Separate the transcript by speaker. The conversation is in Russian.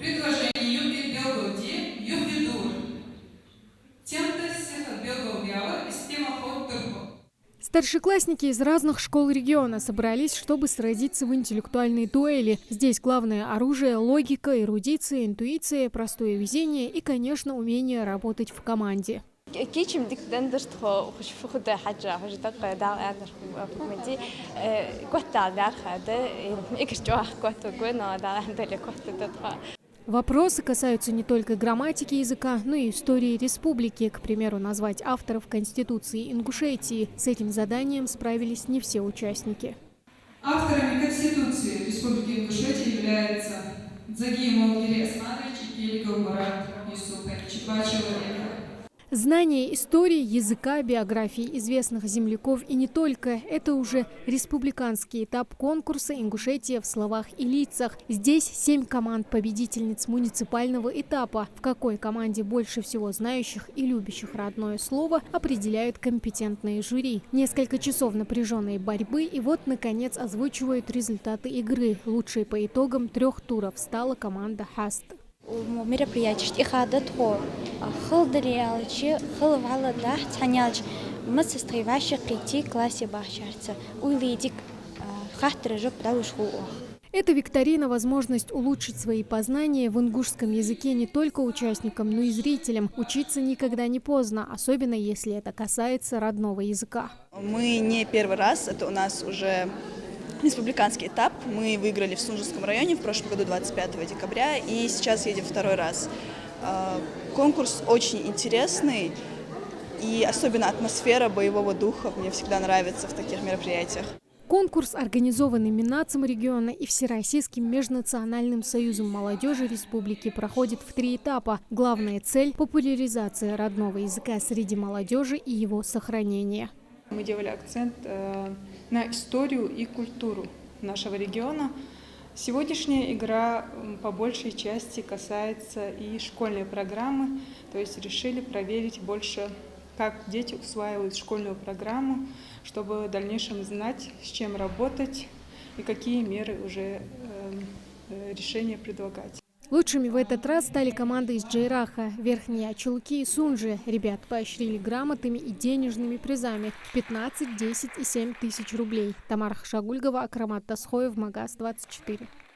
Speaker 1: Предложение юги белгоди, юги дур. Тем-то сеха белговява, система ход-турбо.
Speaker 2: Старшеклассники из разных школ региона собрались, чтобы сразиться в интеллектуальной дуэли. Здесь главное оружие – логика, эрудиция, интуиция, простое везение и, конечно, умение работать в команде. Вопросы касаются не только грамматики языка, но и истории республики. К примеру, назвать авторов Конституции Ингушетии. С этим заданием справились не все участники.
Speaker 1: Авторами Конституции Республики Ингушетия являются Дзагиев Олгири Османович и Келиков Марат Юсупович. Два человека.
Speaker 2: Знание истории, языка, биографии известных земляков и не только – это уже республиканский этап конкурса «Ингушетия в словах и лицах». Здесь 7 команд победительниц муниципального этапа. В какой команде больше всего знающих и любящих родное слово определяют компетентные жюри. Несколько часов напряженной борьбы и вот, наконец, озвучивают результаты игры. Лучшей по итогам 3 туров стала команда «Хаст».
Speaker 3: мероприятие ихадатхо хылдыриалчи хылвалада таняч мы состривающих прийти классе бахчарца уйлидик хахтрежок даушху.
Speaker 2: Эта викторина – возможность улучшить свои познания в ингушском языке не только участникам, но и зрителям. Учиться никогда не поздно, особенно если это касается родного языка.
Speaker 4: Мы не первый раз, это у нас уже республиканский этап. Мы выиграли в Сунжском районе в прошлом году 25 декабря и сейчас едем второй раз. Конкурс очень интересный и особенно атмосфера боевого духа мне всегда нравится в таких мероприятиях.
Speaker 2: Конкурс, организованный Миннацем региона и Всероссийским межнациональным союзом молодежи республики, проходит в 3 этапа. Главная цель – популяризация родного языка среди молодежи и его сохранение.
Speaker 5: Мы делали акцент на историю и культуру нашего региона. Сегодняшняя игра по большей части касается и школьной программы, то есть решили проверить больше, как дети усваивают школьную программу, чтобы в дальнейшем знать, с чем работать и какие меры уже решения предлагать.
Speaker 2: Лучшими в этот раз стали команды из Джейраха, Верхние Ачулки и Сунжи. Ребят поощрили грамотами и денежными призами – 15, 10 и 7 тысяч рублей. Тамара Хашагульгова, Акрамат Тасхоев, Магаз 24.